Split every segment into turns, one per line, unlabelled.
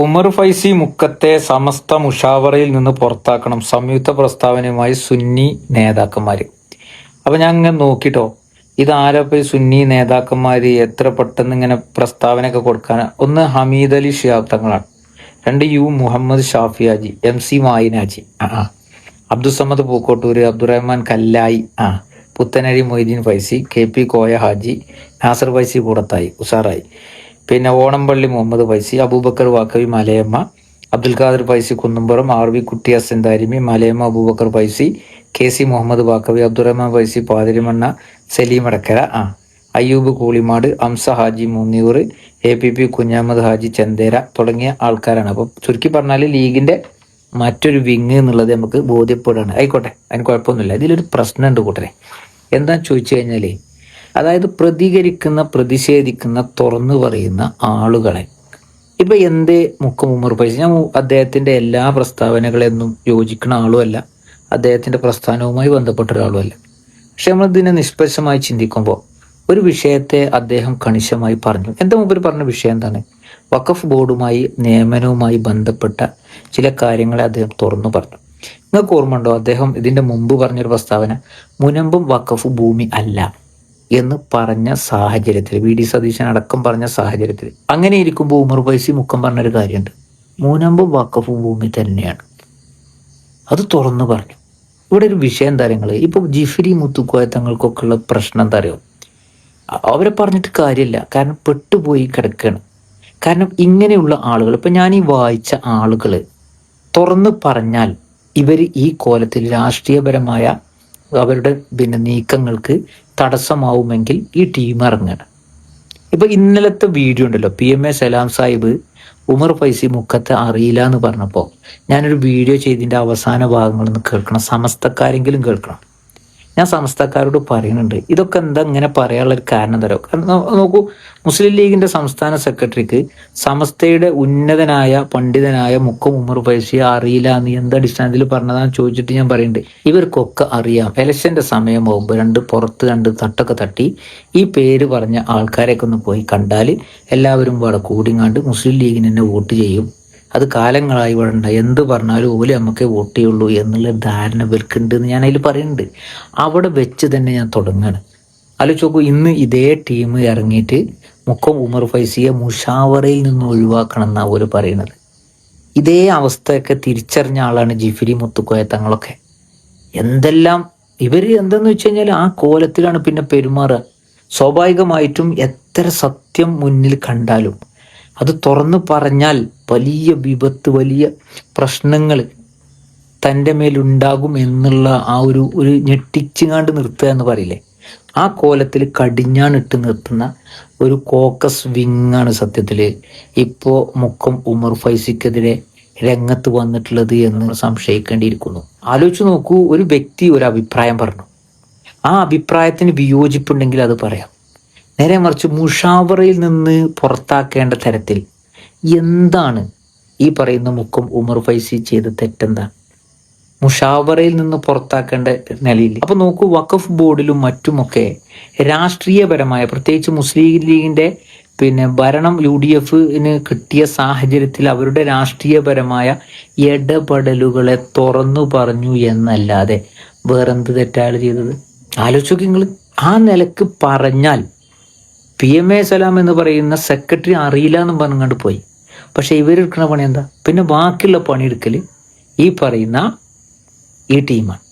ഉമർ ഫൈസി മുക്കത്തെ സമസ്ത മുഷാവറയിൽ നിന്ന് പുറത്താക്കണം, സംയുക്ത പ്രസ്താവനയുമായി സുന്നി നേതാക്കന്മാർ. അപ്പം ഞാൻ ഇങ്ങനെ നോക്കിട്ടോ, ഇതാരപ്പോൾ സുന്നി നേതാക്കന്മാർ എത്ര പെട്ടെന്ന് ഇങ്ങനെ പ്രസ്താവനയൊക്കെ കൊടുക്കാൻ? ഒന്ന് ഹമീദ് അലി ഷിഹാബ് തങ്ങളാണ്, രണ്ട് മുഹമ്മദ് ഷാഫി ഹാജി, MC മായിനാജി, അബ്ദുസമ്മദ് പൂക്കോട്ടൂർ, അബ്ദുറഹ്മാൻ കല്ലായി, പുത്തനഴി മൊയ്തീൻ ഫൈസി, KP കോയ ഹാജി, നാസർ ഫൈസി കൂടത്തായി, ഉഷാറായി. പിന്നെ ഓണംപള്ളി മുഹമ്മദ് ഫൈസി, അബൂബക്കർ വാക്കവി മലയമ്മ, അബ്ദുൽ ഖാദർ ഫൈസി കുന്നുംപുറം, RV കുട്ടി ഹസൻ ദാരിമി, മലയമ്മ അബൂബക്കർ ഫൈസി, KC മുഹമ്മദ് വാക്കവി, അബ്ദുറഹ്മാൻ ഫൈസി പാതിരിമണ്ണ, സലീം അടക്കര, അയ്യൂബ് കൂളിമാട്, അംസ ഹാജി മുന്നിയൂർ, APP കുഞ്ഞാമത് ഹാജി ചന്ദേര തുടങ്ങിയ ആൾക്കാരാണ്. അപ്പം ചുരുക്കി പറഞ്ഞാൽ ലീഗിന്റെ മറ്റൊരു വിങ് എന്നുള്ളത് നമുക്ക് ബോധ്യപ്പെടുകയാണ്. ആയിക്കോട്ടെ, അതിന് കുഴപ്പമൊന്നുമില്ല. ഇതിലൊരു പ്രശ്നമുണ്ട് കൂട്ടരെ. എന്താന്ന് ചോദിച്ചു കഴിഞ്ഞാൽ, അതായത് പ്രതികരിക്കുന്ന, പ്രതിഷേധിക്കുന്ന, തുറന്നു പറയുന്ന ആളുകളെ ഇപ്പൊ എന്തേ മുക്കം ഉമർ ഫൈസി, ഞാൻ അദ്ദേഹത്തിന്റെ എല്ലാ പ്രസ്താവനകളെന്നും യോജിക്കുന്ന ആളുമല്ല, അദ്ദേഹത്തിന്റെ പ്രസ്ഥാനവുമായി ബന്ധപ്പെട്ട ഒരാളുമല്ല. പക്ഷെ നമ്മൾ ഇതിനെ നിഷ്പക്ഷമായി ചിന്തിക്കുമ്പോൾ ഒരു വിഷയത്തെ അദ്ദേഹം കണിശമായി പറഞ്ഞു. എന്താ മുമ്പ് പറഞ്ഞ വിഷയം എന്താണ്? വഖഫ് ബോർഡുമായി, നിയമനവുമായി ബന്ധപ്പെട്ട ചില കാര്യങ്ങളെ അദ്ദേഹം തുറന്നു പറഞ്ഞു. നിങ്ങൾക്ക് ഓർമ്മയുണ്ടോ, അദ്ദേഹം ഇതിന്റെ മുമ്പ് പറഞ്ഞൊരു പ്രസ്താവന, മുനമ്പം വഖഫ് ഭൂമി അല്ല എന്ന് പറഞ്ഞ സാഹചര്യത്തിൽ, VD സതീശൻ അടക്കം പറഞ്ഞ സാഹചര്യത്തിൽ, അങ്ങനെ ഇരിക്കുമ്പോൾ ഉമർ ഫൈസി മുക്കം പറഞ്ഞൊരു കാര്യമുണ്ട്, മുനമ്പം വഖഫ് ഭൂമി തന്നെയാണ്. അത് തുറന്നു പറഞ്ഞു. ഇവിടെ ഒരു വിഷയം കാര്യങ്ങൾ, ഇപ്പൊ ജിഫ്രി മുത്തുക്കോയ തങ്ങൾക്കൊക്കെ ഉള്ള പ്രശ്നം എന്താ അറിയോ? അവരെ പറഞ്ഞിട്ട് കാര്യമില്ല, കാരണം പെട്ടുപോയി കിടക്കുകയാണ്. കാരണം ഇങ്ങനെയുള്ള ആളുകൾ, ഇപ്പൊ ഞാൻ ഈ വായിച്ച ആളുകൾ തുറന്നു പറഞ്ഞാൽ ഇവർ ഈ കോലത്തിൽ രാഷ്ട്രീയപരമായ അവരുടെ നീക്കങ്ങൾക്ക് തടസ്സമാവുമെങ്കിൽ ഈ ടീം ഇറങ്ങണം. ഇപ്പൊ ഇന്നലത്തെ വീഡിയോ ഉണ്ടല്ലോ, PMA സലാം സാഹിബ് ഉമർ ഫൈസി മുക്കത്തെ അറിയില്ല എന്ന് പറഞ്ഞപ്പോൾ ഞാനൊരു വീഡിയോ ചെയ്തിന്റെ അവസാന ഭാഗങ്ങളൊന്ന് കേൾക്കണം, സമസ്തക്കാരെങ്കിലും കേൾക്കണം. ഞാൻ സമസ്തക്കാരോട് പറയുന്നുണ്ട്, ഇതൊക്കെ എന്താ ഇങ്ങനെ പറയാനുള്ള ഒരു കാരണം തരാം. കാരണം നോക്കൂ, മുസ്ലിം ലീഗിന്റെ സംസ്ഥാന സെക്രട്ടറിക്ക് സമസ്തയുടെ ഉന്നതനായ പണ്ഡിതനായ മുക്കം ഉമർ ഫൈസിയെ അറിയില്ല എന്ന് എന്ത് അടിസ്ഥാനത്തിൽ പറഞ്ഞതാന്ന് ചോദിച്ചിട്ട് ഞാൻ പറയുന്നുണ്ട്, ഇവർക്കൊക്കെ അറിയാം. ഇലക്ഷന്റെ സമയമാകുമ്പോൾ പുറത്ത് രണ്ട് തട്ടൊക്കെ തട്ടി ഈ പേര് പറഞ്ഞ ആൾക്കാരെയൊക്കെ ഒന്ന് പോയി കണ്ടാൽ എല്ലാവരും ഇവിടെ കൂടിങ്ങാണ്ട് മുസ്ലിം ലീഗിന് തന്നെ വോട്ട് ചെയ്യും. അത് കാലങ്ങളായി ഇവിടെ ഉണ്ട്, എന്ത് പറഞ്ഞാലും ഓല് നമുക്കേ വോട്ട് ചെയ്യുള്ളൂ എന്നുള്ള ധാരണ ഇവർക്കുണ്ട് എന്ന് ഞാൻ അതിൽ പറയുന്നുണ്ട്. അവിടെ വെച്ച് തന്നെ ഞാൻ തുടങ്ങാണ്. ആലോചിച്ച് നോക്കൂ, ഇന്ന് ഇതേ ടീം ഇറങ്ങിയിട്ട് മുക്കം ഉമർ ഫൈസിയെ മുഷാവറയിൽ നിന്ന് ഒഴിവാക്കണം എന്നാണ് അവർ പറയുന്നത്. ഇതേ അവസ്ഥയൊക്കെ തിരിച്ചറിഞ്ഞ ആളാണ് ജിഫ്രി മുത്തുക്കോയ തങ്ങളൊക്കെ. എന്തെല്ലാം ഇവര് എന്തെന്ന് വെച്ച് കഴിഞ്ഞാൽ ആ കോലത്തിലാണ് പിന്നെ പെരുമാറുക. സ്വാഭാവികമായിട്ടും എത്ര സത്യം മുന്നിൽ കണ്ടാലും അത് തുറന്നു പറഞ്ഞാൽ വലിയ വിപത്ത്, വലിയ പ്രശ്നങ്ങൾ തൻ്റെ മേലുണ്ടാകും എന്നുള്ള ആ ഒരു ഞെട്ടിച്ചുകാണ്ട് നിർത്തുക എന്ന് പറയില്ലേ, ആ കോലത്തിൽ കടിഞ്ഞാണിട്ട് നിർത്തുന്ന ഒരു കോക്കസ് വിങ്ങാണ് സത്യത്തിൽ ഇപ്പോൾ മുക്കം ഉമർ ഫൈസിക്കെതിരെ രംഗത്ത് വന്നിട്ടുള്ളത് എന്ന് സംശയിക്കേണ്ടിയിരിക്കുന്നു. ആലോചിച്ച് നോക്കൂ, ഒരു വ്യക്തി ഒരു അഭിപ്രായം പറഞ്ഞു, ആ അഭിപ്രായത്തിന് വിയോജിപ്പുണ്ടെങ്കിൽ അത് പറയാം. നേരെ മറിച്ച് മുഷാവറയിൽ നിന്ന് പുറത്താക്കേണ്ട തരത്തിൽ എന്താണ് ഈ പറയുന്ന മുക്കം ഉമർ ഫൈസി ചെയ്ത തെറ്റെന്താണ്? മുഷാവറയിൽ നിന്ന് പുറത്താക്കേണ്ട നിലയിൽ. അപ്പൊ നോക്കൂ, വഖഫ് ബോർഡിലും മറ്റുമൊക്കെ രാഷ്ട്രീയപരമായ, പ്രത്യേകിച്ച് മുസ്ലിം ലീഗിന്റെ ഭരണം UDFന് കിട്ടിയ സാഹചര്യത്തിൽ അവരുടെ രാഷ്ട്രീയപരമായ ഇടപെടലുകളെ തുറന്നു പറഞ്ഞു എന്നല്ലാതെ വേറെന്ത് തെറ്റാണ് ചെയ്തത്? ആലോചിച്ച് നിങ്ങൾ. ആ നിലക്ക് പറഞ്ഞാൽ PMA സലാം എന്ന് പറയുന്ന സെക്രട്ടറി അറിയില്ല എന്നും പറഞ്ഞുകൊണ്ട് പോയി. പക്ഷെ ഇവരെടുക്കുന്ന പണി എന്താ? പിന്നെ ബാക്കിയുള്ള പണിയെടുക്കല് ഈ പറയുന്ന ഈ ടീമാണ്.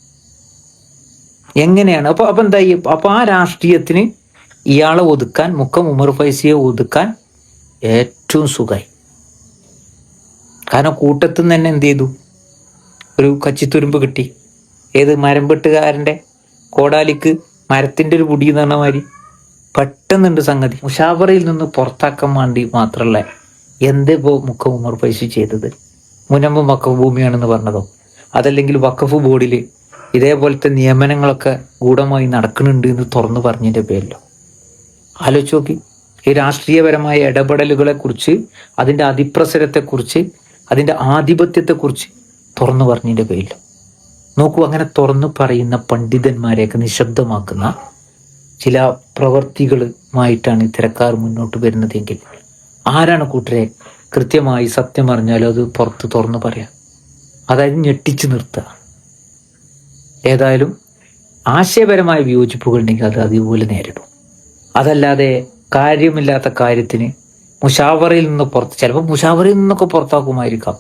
എങ്ങനെയാണ് അപ്പൊ എന്താ? അപ്പൊ ആ രാഷ്ട്രീയത്തിന് ഇയാളെ ഒതുക്കാൻ, മുക്കം ഉമർ ഫൈസിയെ ഒതുക്കാൻ ഏറ്റവും സുഖമായി. കാരണം കൂട്ടത്തിൽ നിന്ന് തന്നെ എന്ത് ചെയ്തു? ഒരു കച്ചിത്തുരുമ്പ് കിട്ടി. ഏത് മരംപെട്ടുകാരൻ്റെ കോടാലിക്ക് മരത്തിന്റെ ഒരു പൊടി എന്ന് പറഞ്ഞ മാതിരി പെട്ടെന്നുണ്ട് സംഗതി. മുഷാവറയിൽ നിന്ന് പുറത്താക്കാൻ വേണ്ടി മാത്രമല്ല, എന്തേപ്പോ മുക്കം ഉമർ ഫൈസി ചെയ്തത്? മുനമ്പം വഖഫ് ഭൂമിയാണെന്ന് പറഞ്ഞതോ? അതല്ലെങ്കിൽ വഖഫ് ബോർഡിൽ ഇതേപോലത്തെ നിയമനങ്ങളൊക്കെ ഗൂഢമായി നടക്കുന്നുണ്ട് എന്ന് തുറന്നു പറഞ്ഞതിന്റെ പേരിലോ? ആലോചിച്ച് നോക്കി. ഈ രാഷ്ട്രീയപരമായ ഇടപെടലുകളെ കുറിച്ച്, അതിന്റെ അതിപ്രസരത്തെക്കുറിച്ച്, അതിന്റെ ആധിപത്യത്തെക്കുറിച്ച് തുറന്നു പറഞ്ഞതിന്റെ പേരിലോ? നോക്കൂ, അങ്ങനെ തുറന്നു പറയുന്ന പണ്ഡിതന്മാരെയൊക്കെ നിശബ്ദമാക്കുന്ന ചില പ്രവർത്തികളുമായിട്ടാണ് ഇത്തരക്കാർ മുന്നോട്ട് വരുന്നതെങ്കിൽ ആരാണ് കൂട്ടരെ കൃത്യമായി സത്യം പറഞ്ഞാലും അത് പുറത്ത് തുറന്നു പറയാം. അതായത് ഞെട്ടിച്ച് നിർത്തുക. ഏതായാലും ആശയപരമായ വിയോജിപ്പുകൾ ഉണ്ടെങ്കിൽ അത് അതുപോലെ നേരിടും. അതല്ലാതെ കാര്യമില്ലാത്ത കാര്യത്തിന് മുഷാവറയിൽ നിന്ന് പുറത്ത്, ചിലപ്പോൾ മുഷാവറയിൽ നിന്നൊക്കെ പുറത്താക്കുമായിരിക്കാം.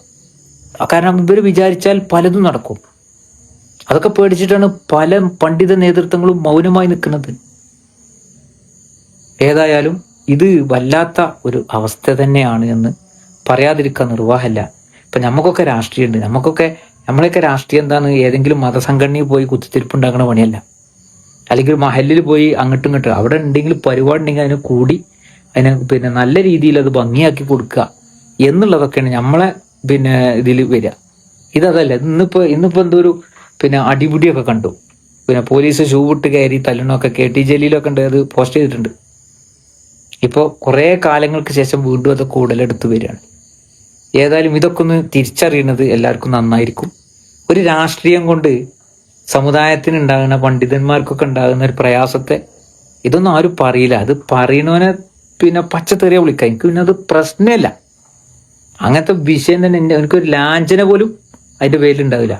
കാരണം ഇവർ വിചാരിച്ചാൽ പലതും നടക്കും. അതൊക്കെ പേടിച്ചിട്ടാണ് പല പണ്ഡിത നേതൃത്വങ്ങളും മൗനമായി നിൽക്കുന്നത്. ഏതായാലും ഇത് വല്ലാത്ത ഒരു അവസ്ഥ തന്നെയാണ് എന്ന് പറയാതിരിക്കാൻ നിർവാഹമല്ല. ഇപ്പം നമുക്കൊക്കെ രാഷ്ട്രീയമുണ്ട്. നമ്മളെയൊക്കെ രാഷ്ട്രീയം എന്താണ്, ഏതെങ്കിലും മതസംഘടനയിൽ പോയി കുത്തിത്തിരിപ്പുണ്ടാക്കുന്ന പണിയല്ല. അല്ലെങ്കിൽ മഹലിൽ പോയി അങ്ങോട്ടും ഇങ്ങോട്ടും അവിടെ ഉണ്ടെങ്കിൽ പരിപാടി ഉണ്ടെങ്കിൽ അതിന് കൂടി അതിനെ നല്ല രീതിയിൽ അത് ഭംഗിയാക്കി കൊടുക്കുക എന്നുള്ളതൊക്കെയാണ് നമ്മളെ ഇതിൽ വരിക. ഇതല്ല. ഇന്നിപ്പോ എന്തോ ഒരു അടിപിടിയൊക്കെ കണ്ടു. പോലീസ് ഷൂ വിട്ട് കയറി തല്ലണമൊക്കെ KT ജലീലൊക്കെ ഉണ്ട്, അത് പോസ്റ്റ് ചെയ്തിട്ടുണ്ട്. ഇപ്പോൾ കുറേ കാലങ്ങൾക്ക് ശേഷം വീണ്ടും അത് കൂടുതലെടുത്ത് വരികയാണ്. ഏതായാലും ഇതൊക്കെ ഒന്ന് തിരിച്ചറിയുന്നത് എല്ലാവർക്കും നന്നായിരിക്കും. ഒരു രാഷ്ട്രീയം കൊണ്ട് സമുദായത്തിന് ഉണ്ടാകുന്ന, പണ്ഡിതന്മാർക്കൊക്കെ ഉണ്ടാകുന്ന ഒരു പ്രയാസത്തെ ഇതൊന്നും ആരും പറയില്ല. അത് പറയണവനെ പച്ചത്തെറിയ വിളിക്കാം. എനിക്ക് അത് പ്രശ്നമില്ല. അങ്ങനത്തെ വിഷയം തന്നെ എനിക്കൊരു ലാഞ്ചന പോലും അതിൻ്റെ പേരിലുണ്ടാവില്ല.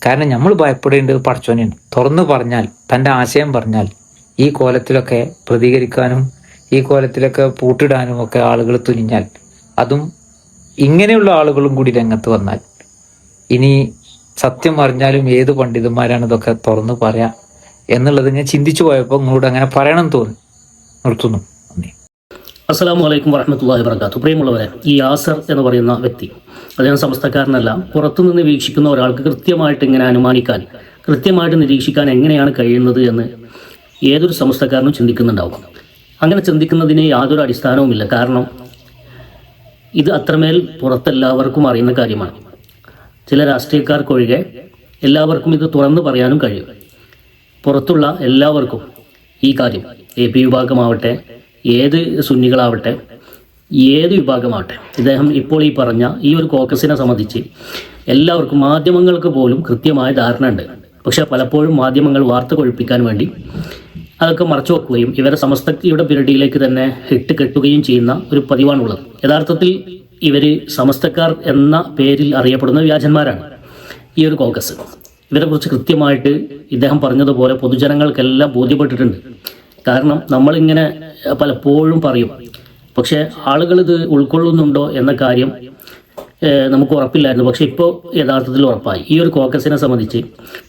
കാരണം നമ്മൾ ഭയപ്പെടേണ്ടത് പടച്ചോനെയാണ്. തുറന്നു പറഞ്ഞാൽ, തൻ്റെ ആശയം പറഞ്ഞാൽ ഈ കോലത്തിലൊക്കെ പ്രതികരിക്കാനും ഈ കോലത്തിലൊക്കെ പൂട്ടിടാനും ഒക്കെ ആളുകൾ തുനിഞ്ഞാൽ, അതും ഇങ്ങനെയുള്ള ആളുകളും കൂടി രംഗത്ത് വന്നാൽ, ഇനി സത്യം പറഞ്ഞാലും ഏത് പണ്ഡിതന്മാരാണ് ഇതൊക്കെ തുറന്നു പറയാ എന്നുള്ളത് ഞാൻ ചിന്തിച്ചു പോയപ്പോൾ നിങ്ങളോട് അങ്ങനെ പറയണം തോന്നി. നിർത്തുന്നു. നന്ദി.
അസ്സലാമു അലൈക്കും വറഹ്മത്തുള്ളാഹി വബറകാതുഹു. പ്രിയമുള്ളവരെ, ഈ യാസർ എന്ന് പറയുന്ന വ്യക്തി, അദ്ദേഹം സമസ്തക്കാരനല്ല. പുറത്തുനിന്ന് വീക്ഷിക്കുന്ന ഒരാൾക്ക് കൃത്യമായിട്ട് ഇങ്ങനെ അനുമാനിക്കാൻ, കൃത്യമായിട്ട് നിരീക്ഷിക്കാൻ എങ്ങനെയാണ് കഴിയുന്നത് എന്ന് ഏതൊരു സമസ്തക്കാരനും ചിന്തിക്കുന്നുണ്ടാവും. അങ്ങനെ ചിന്തിക്കുന്നതിന് യാതൊരു അടിസ്ഥാനവുമില്ല. കാരണം ഇത് അത്രമേൽ പുറത്തെല്ലാവർക്കും അറിയുന്ന കാര്യമാണ്. ചില രാഷ്ട്രീയക്കാർക്കൊഴികെ എല്ലാവർക്കും ഇത് തുറന്നു പറയാനും കഴിയും. പുറത്തുള്ള എല്ലാവർക്കും ഈ കാര്യം, AP വിഭാഗമാവട്ടെ, ഏത് സുന്നികളാവട്ടെ, ഏത് വിഭാഗമാവട്ടെ, ഇദ്ദേഹം ഇപ്പോൾ ഈ പറഞ്ഞ ഈ ഒരു കോക്കസിനെ സംബന്ധിച്ച് എല്ലാവർക്കും, മാധ്യമങ്ങൾക്ക് പോലും കൃത്യമായ ധാരണ ഉണ്ട്. പക്ഷെ പലപ്പോഴും മാധ്യമങ്ങൾ വാർത്ത കൊഴിപ്പിക്കാൻ വേണ്ടി അതൊക്കെ മറച്ചു വെക്കുകയും ഇവരെ സമസ്തയുടെ പിരടിയിലേക്ക് തന്നെ ഇട്ട് കെട്ടുകയും ചെയ്യുന്ന ഒരു പതിവാണുള്ളത്. യഥാർത്ഥത്തിൽ ഇവർ സമസ്തക്കാർ എന്ന പേരിൽ അറിയപ്പെടുന്ന വ്യാജന്മാരാണ് ഈ ഒരു കോക്കസ്. ഇവരെക്കുറിച്ച് കൃത്യമായിട്ട് ഇദ്ദേഹം പറഞ്ഞതുപോലെ പൊതുജനങ്ങൾക്കെല്ലാം ബോധ്യപ്പെട്ടിട്ടുണ്ട്. കാരണം നമ്മളിങ്ങനെ പലപ്പോഴും പറയും, പക്ഷേ ആളുകൾ ഇത് ഉൾക്കൊള്ളുന്നുണ്ടോ എന്ന കാര്യം നമുക്ക് ഉറപ്പില്ലായിരുന്നു. പക്ഷെ ഇപ്പോൾ യഥാർത്ഥത്തിൽ ഉറപ്പായി. ഈ ഒരു കോക്കസിനെ സംബന്ധിച്ച്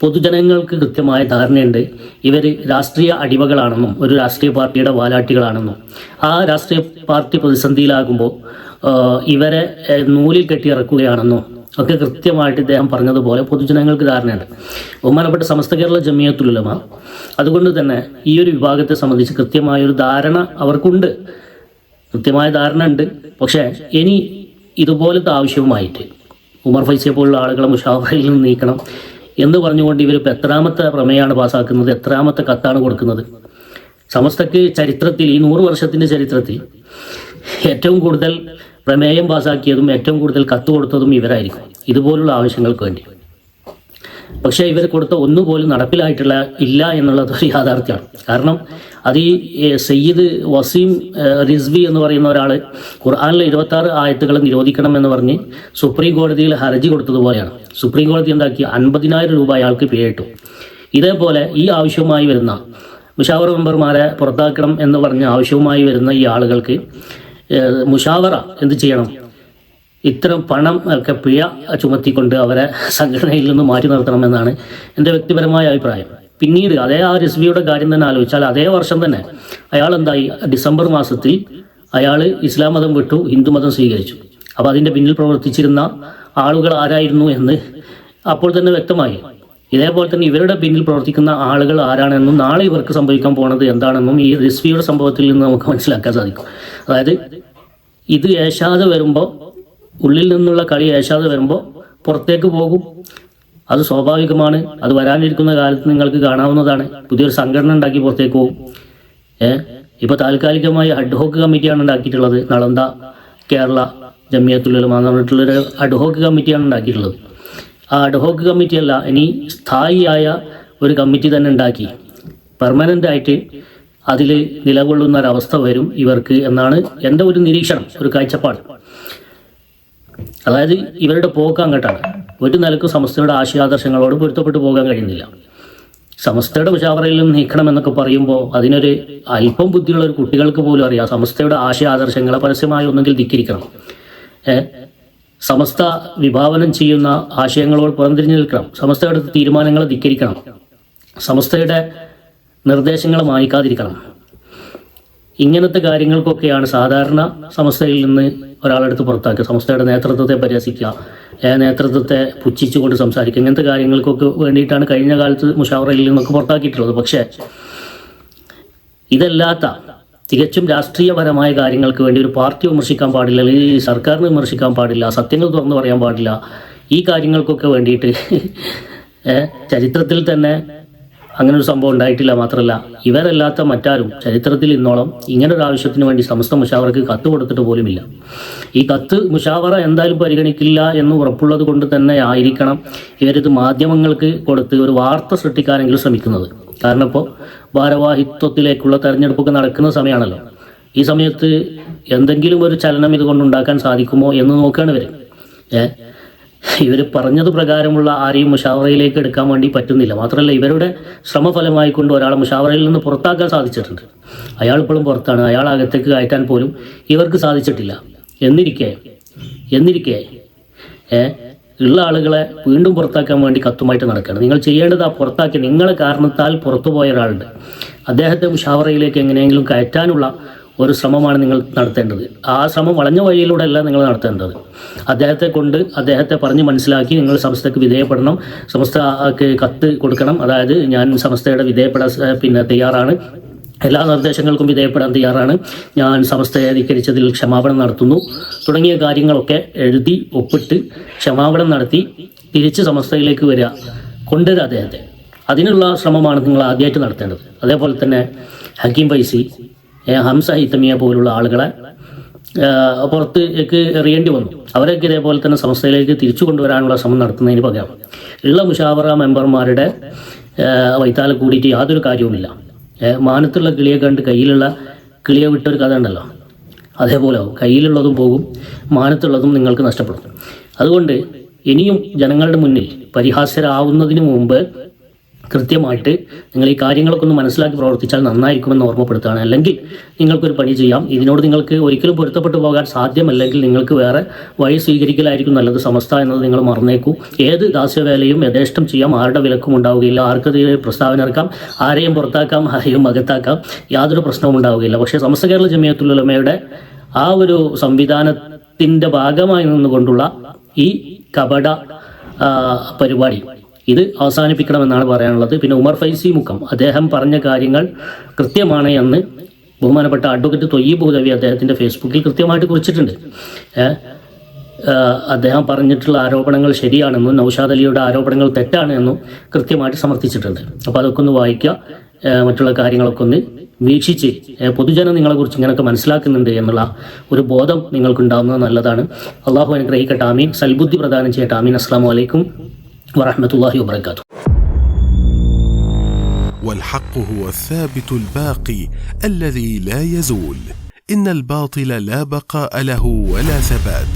പൊതുജനങ്ങൾക്ക് കൃത്യമായ ധാരണയുണ്ട്. ഇവർ രാഷ്ട്രീയ അടിമകളാണെന്നും ഒരു രാഷ്ട്രീയ പാർട്ടിയുടെ വാലാട്ടികളാണെന്നും ആ രാഷ്ട്രീയ പാർട്ടി പ്രതിസന്ധിയിലാകുമ്പോൾ ഇവരെ നൂലിൽ കെട്ടിയിറക്കുകയാണെന്നും ഒക്കെ കൃത്യമായിട്ട് ഇദ്ദേഹം പറഞ്ഞതുപോലെ പൊതുജനങ്ങൾക്ക് ധാരണയുണ്ട്. ബഹുമാനപ്പെട്ട സമസ്ത കേരള ജമിയത്തുൽ ഉലമ അതുകൊണ്ട് തന്നെ ഈ ഒരു വിഭാഗത്തെ സംബന്ധിച്ച് കൃത്യമായൊരു ധാരണ അവർക്കുണ്ട്, കൃത്യമായ ധാരണ ഉണ്ട്. പക്ഷേ ഇനി ഇതുപോലത്തെ ആവശ്യവുമായിട്ട് ഉമർ ഫൈസിയെ പോലുള്ള ആളുകളെ മുഷാവറയിൽ നിന്ന് നീക്കണം എന്ന് പറഞ്ഞുകൊണ്ട് ഇവരിപ്പോൾ എത്രാമത്തെ പ്രമേയമാണ് പാസ്സാക്കുന്നത്, എത്രാമത്തെ കത്താണ് കൊടുക്കുന്നത്? സമസ്തക്ക് ചരിത്രത്തിൽ, ഈ 100 വർഷത്തിൻ്റെ ചരിത്രത്തിൽ ഏറ്റവും കൂടുതൽ പ്രമേയം പാസ്സാക്കിയതും ഏറ്റവും കൂടുതൽ കത്ത് കൊടുത്തതും ഇവരായിരിക്കും, ഇതുപോലുള്ള ആവശ്യങ്ങൾക്ക് വേണ്ടി. പക്ഷേ ഇവർ കൊടുത്ത ഒന്നുപോലും നടപ്പിലായിട്ടുള്ള ഇല്ല എന്നുള്ളത് ഒരു യാഥാർത്ഥ്യമാണ്. കാരണം അത് ഈ സയ്യിദ് വസീം റിസ്വി എന്ന് പറയുന്ന ഒരാൾ ഖുർആനിലെ 26 ആയത്തുകൾ നിരോധിക്കണം എന്ന് പറഞ്ഞ് സുപ്രീം കോടതിയിൽ ഹർജി കൊടുത്തതുപോലെയാണ്. സുപ്രീം കോടതി എന്താക്കി, 50,000 രൂപ അയാൾക്ക് പിഴയിട്ടു. ഇതേപോലെ ഈ ആവശ്യവുമായി വരുന്ന മുഷാവറ മെമ്പർമാരെ പുറത്താക്കണം എന്ന് പറഞ്ഞ ആവശ്യവുമായി വരുന്ന ഈ ആളുകൾക്ക് മുഷാവറ എന്ത് ചെയ്യണം, ഇത്തരം പണം ഒക്കെ പിഴ ചുമത്തിക്കൊണ്ട് അവരെ സംഘടനയിൽ നിന്ന് മാറ്റി നിർത്തണമെന്നാണ് എൻ്റെ വ്യക്തിപരമായ അഭിപ്രായം. പിന്നീട് അതേ ആ റിസ്വിയുടെ കാര്യം തന്നെ ആലോചിച്ചാൽ, അതേ വർഷം തന്നെ അയാൾ എന്തായി, ഡിസംബർ മാസത്തിൽ അയാൾ ഇസ്ലാം മതം വിട്ടു, ഹിന്ദു മതം സ്വീകരിച്ചു. അപ്പോൾ അതിൻ്റെ പിന്നിൽ പ്രവർത്തിച്ചിരുന്ന ആളുകൾ ആരായിരുന്നു എന്ന് അപ്പോൾ തന്നെ വ്യക്തമായി. ഇതേപോലെ തന്നെ ഇവരുടെ പിന്നിൽ പ്രവർത്തിക്കുന്ന ആളുകൾ ആരാണെന്നും നാളെ ഇവർക്ക് സംഭവിക്കാൻ പോണത് എന്താണെന്നും ഈ റിസ്വിയുടെ സംഭവത്തിൽ നിന്ന് നമുക്ക് മനസ്സിലാക്കാൻ സാധിക്കും. അതായത് ഇത് ഏശാതെ വരുമ്പോൾ, ഉള്ളിൽ നിന്നുള്ള കളി ഏശാതെ വരുമ്പോൾ പുറത്തേക്ക് പോകും. അത് സ്വാഭാവികമാണ്. അത് വരാനിരിക്കുന്ന കാലത്ത് നിങ്ങൾക്ക് കാണാവുന്നതാണ്. പുതിയൊരു സംഘടന ഉണ്ടാക്കി പുറത്തേക്ക് പോകും. ഇപ്പോൾ താൽക്കാലികമായി അഡ്ഹോക്ക് കമ്മിറ്റിയാണ് ഉണ്ടാക്കിയിട്ടുള്ളത്. നളന്ദ കേരള ജമിയത്തുൽ ഉലമ എന്ന് പറഞ്ഞിട്ടുള്ളൊരു അഡ്ഹോക്ക് കമ്മിറ്റിയാണ് ഉണ്ടാക്കിയിട്ടുള്ളത്. ആ അഡ്ഹോക്ക് കമ്മിറ്റിയല്ല, ഇനി സ്ഥായിയായ ഒരു കമ്മിറ്റി തന്നെ ഉണ്ടാക്കി പെർമനൻ്റ് ആയിട്ട് അതിൽ നിലകൊള്ളുന്ന ഒരവസ്ഥ വരും ഇവർക്ക് എന്നാണ് എൻ്റെ ഒരു നിരീക്ഷണം, ഒരു കാഴ്ചപ്പാട്. അതായത് ഇവരുടെ പോക്ക് അങ്ങോട്ടാണ്. ഒരു നിലക്കും സമസ്തയുടെ ആശയാദർശങ്ങളോട് പൊരുത്തപ്പെട്ടു പോകാൻ കഴിയുന്നില്ല. സമസ്തയുടെ മുശാവറയിൽ നിന്ന് നീക്കണമെന്നൊക്കെ പറയുമ്പോൾ അതിനൊരു അല്പം ബുദ്ധിയുള്ള ഒരു കുട്ടികൾക്ക് പോലും അറിയാം സമസ്തയുടെ ആശയാദർശങ്ങളെ പരസ്യമായി ഒന്നെങ്കിൽ ധിക്കരിക്കണം, സമസ്ത വിഭാവനം ചെയ്യുന്ന ആശയങ്ങളോട് പുറംതിരിഞ്ഞു നിൽക്കണം, സമസ്തയുടെ തീരുമാനങ്ങളെ ധിക്കരിക്കണം, സമസ്തയുടെ നിർദ്ദേശങ്ങൾ മാനിക്കാതിരിക്കണം. ഇങ്ങനത്തെ കാര്യങ്ങൾക്കൊക്കെയാണ് സാധാരണ സമസ്തയിൽ നിന്ന് ഒരാളെടുത്ത് പുറത്താക്കുക, സമസ്തയുടെ നേതൃത്വത്തെ പരിഹസിക്കുക, നേതൃത്വത്തെ പുച്ഛിച്ചുകൊണ്ട് സംസാരിക്കുക. ഇങ്ങനത്തെ കാര്യങ്ങൾക്കൊക്കെ വേണ്ടിയിട്ടാണ് കഴിഞ്ഞ കാലത്ത് മുഷാവറയിൽ നിന്നൊക്കെ പുറത്താക്കിയിട്ടുള്ളത്. പക്ഷേ ഇതല്ലാത്ത തികച്ചും രാഷ്ട്രീയപരമായ കാര്യങ്ങൾക്ക് വേണ്ടി ഒരു പാർട്ടി വിമർശിക്കാൻ പാടില്ല, അല്ലെങ്കിൽ ഈ സർക്കാരിനെ വിമർശിക്കാൻ പാടില്ല, സത്യങ്ങൾ തുറന്നു പറയാൻ പാടില്ല. ഈ കാര്യങ്ങൾക്കൊക്കെ വേണ്ടിയിട്ട് ചരിത്രത്തിൽ തന്നെ അങ്ങനെ ഒരു സംഭവം ഉണ്ടായിട്ടില്ല. മാത്രമല്ല ഇവരല്ലാത്ത മറ്റാരും ചരിത്രത്തിൽ ഇന്നോളം ഇങ്ങനൊരു ആവശ്യത്തിന് വേണ്ടി സമസ്ത മുഷാവറക്ക് കത്ത് കൊടുത്തിട്ട് പോലുമില്ല. ഈ കത്ത് മുഷാവറ എന്തായാലും പരിഗണിക്കില്ല എന്ന് ഉറപ്പുള്ളത് കൊണ്ട് തന്നെ ആയിരിക്കണം ഇവരിത് മാധ്യമങ്ങൾക്ക് കൊടുത്ത് ഒരു വാർത്ത സൃഷ്ടിക്കാനെങ്കിലും ശ്രമിക്കുന്നത്. കാരണം ഇപ്പോൾ ഭാരവാഹിത്വത്തിലേക്കുള്ള തെരഞ്ഞെടുപ്പൊക്കെ നടക്കുന്ന സമയമാണല്ലോ. ഈ സമയത്ത് എന്തെങ്കിലും ഒരു ചലനം ഇതുകൊണ്ടുണ്ടാക്കാൻ സാധിക്കുമോ എന്ന് നോക്കുകയാണ് ഇവർ പറഞ്ഞത് പ്രകാരമുള്ള ആരെയും മുഷാവറയിലേക്ക് എടുക്കാൻ വേണ്ടി പറ്റുന്നില്ല. മാത്രമല്ല ഇവരുടെ ശ്രമഫലമായി കൊണ്ട് ഒരാളെ മുഷാവറയിൽ നിന്ന് പുറത്താക്കാൻ സാധിച്ചിട്ടുണ്ട്. അയാൾ ഇപ്പോഴും പുറത്താണ്, അയാൾ അകത്തേക്ക് കയറ്റാൻ പോലും ഇവർക്ക് സാധിച്ചിട്ടില്ല. എന്നിരിക്കെ ഉള്ള ആളുകളെ വീണ്ടും പുറത്താക്കാൻ വേണ്ടി കത്തുമായിട്ട് നടക്കുകയാണ്. നിങ്ങൾ ചെയ്യേണ്ടത് ആ പുറത്താക്കി നിങ്ങളെ കാരണത്താൽ പുറത്തുപോയ ഒരാളുണ്ട്, അദ്ദേഹത്തെ മുഷാവറയിലേക്ക് എങ്ങനെയെങ്കിലും കയറ്റാനുള്ള ഒരു ശ്രമമാണ് നിങ്ങൾ നടത്തേണ്ടത്. ആ ശ്രമം വളഞ്ഞ വഴിയിലൂടെ അല്ല നിങ്ങൾ നടത്തേണ്ടത്. അദ്ദേഹത്തെ പറഞ്ഞ് മനസ്സിലാക്കി നിങ്ങൾ സമസ്തക്ക് വിധേയപ്പെടണം, സമസ്തക്ക് കത്ത് കൊടുക്കണം. അതായത് ഞാൻ സമസ്തയുടെ വിധേയപ്പെടാൻ തയ്യാറാണ്, എല്ലാ നിർദ്ദേശങ്ങൾക്കും വിധേയപ്പെടാൻ തയ്യാറാണ്, ഞാൻ സമസ്തയെ ധിക്കരിച്ചതിൽ ക്ഷമാപണം നടത്തുന്നു തുടങ്ങിയ കാര്യങ്ങളൊക്കെ എഴുതി ഒപ്പിട്ട് ക്ഷമാപണം നടത്തി തിരിച്ച് സമസ്തയിലേക്ക് വരിക, കൊണ്ടുവരിക അദ്ദേഹത്തെ. അതിനുള്ള ശ്രമമാണ് നിങ്ങൾ ആദ്യമായിട്ട് നടത്തേണ്ടത്. അതേപോലെ തന്നെ ഹക്കീം ഫൈസി, ഹംസ ഹിത്തമിയ പോലുള്ള ആളുകളെ പുറത്തേക്ക് എറിയേണ്ടി വന്നു. അവരൊക്കെ ഇതേപോലെ തന്നെ സമസ്തയിലേക്ക് തിരിച്ചു കൊണ്ടുവരാനുള്ള ശ്രമം നടത്തുന്നതിന് പകരം ഉള്ള മുഷാവറ മെമ്പർമാരുടെ വൈത്താലെ കൂടിയിട്ട് യാതൊരു കാര്യവുമില്ല. മാനത്തുള്ള കിളിയെ കണ്ട് കയ്യിലുള്ള കിളിയെ വിട്ടൊരു കഥ ഉണ്ടല്ലോ, അതേപോലെ കയ്യിലുള്ളതും പോകും, മാനത്തുള്ളതും നിങ്ങൾക്ക് നഷ്ടപ്പെടും. അതുകൊണ്ട് ഇനിയും ജനങ്ങളുടെ മുന്നിൽ പരിഹാസ്യരാവുന്നതിന് മുമ്പ് കൃത്യമായിട്ട് നിങ്ങൾ ഈ കാര്യങ്ങളൊക്കെ ഒന്ന് മനസ്സിലാക്കി പ്രവർത്തിച്ചാൽ നന്നായിരിക്കുമെന്ന് ഓർമ്മപ്പെടുത്തുകയാണ്. അല്ലെങ്കിൽ നിങ്ങൾക്കൊരു പണി ചെയ്യാം, ഇതിനോട് നിങ്ങൾക്ക് ഒരിക്കലും പൊരുത്തപ്പെട്ടു പോകാൻ സാധ്യമല്ലെങ്കിൽ നിങ്ങൾക്ക് വേറെ വഴി സ്വീകരിക്കലായിരിക്കും നല്ലത്. സമസ്ത എന്നത് നിങ്ങൾ മറന്നേക്കൂ. ഏത് ദാസ്യവേലയും യഥേഷ്ടം ചെയ്യാം, ആരുടെ വിലക്കും ഉണ്ടാവുകയില്ല, ആർക്കത് പ്രസ്താവന ഇറക്കാം, ആരെയും പുറത്താക്കാം, ആരെയും അകത്താക്കാം, യാതൊരു പ്രശ്നവും ഉണ്ടാവുകയില്ല. പക്ഷേ സമസ്ത കേരള ജമിയത്തുൽ ഉലമയുടെ ആ ഒരു സംവിധാനത്തിൻ്റെ ഭാഗമായി നിന്നുകൊണ്ടുള്ള ഈ കപട പരിപാടി ഇത് അവസാനിപ്പിക്കണമെന്നാണ് പറയാനുള്ളത്. പിന്നെ ഉമർ ഫൈസി മുക്കം അദ്ദേഹം പറഞ്ഞ കാര്യങ്ങൾ കൃത്യമാണ് എന്ന് ബഹുമാനപ്പെട്ട അഡ്വക്കേറ്റ് തൊയ്യീബ് ഹുദവി അദ്ദേഹത്തിൻ്റെ ഫേസ്ബുക്കിൽ കൃത്യമായിട്ട് കുറിച്ചിട്ടുണ്ട്. അദ്ദേഹം പറഞ്ഞിട്ടുള്ള ആരോപണങ്ങൾ ശരിയാണെന്നും നൗഷാദ് അലിയുടെ ആരോപണങ്ങൾ തെറ്റാണ് എന്നും കൃത്യമായിട്ട് സമർത്ഥിച്ചിട്ടുണ്ട്. അപ്പോൾ അതൊക്കെ ഒന്ന് വായിക്കുക, മറ്റുള്ള കാര്യങ്ങളൊക്കെ ഒന്ന് വീക്ഷിച്ച് പൊതുജനം നിങ്ങളെക്കുറിച്ച് ഇങ്ങനെയൊക്കെ മനസ്സിലാക്കുന്നുണ്ട് എന്നുള്ള ഒരു ബോധം നിങ്ങൾക്കുണ്ടാകുന്നത് നല്ലതാണ്. അള്ളാഹു അനുഗ്രഹിക്കട്ടെ. ആമീൻ. സൽബുദ്ധി പ്രദാനം ചെയ്യട്ടെ. ആമീൻ. അസ്സലാമു അലൈക്കും വറഹ്മത്തുള്ളാഹി വബറകാതുഹു.
والحق هو الثابت الباقي الذي لا يزول. إن الباطل لا بقاء له ولا ثبات.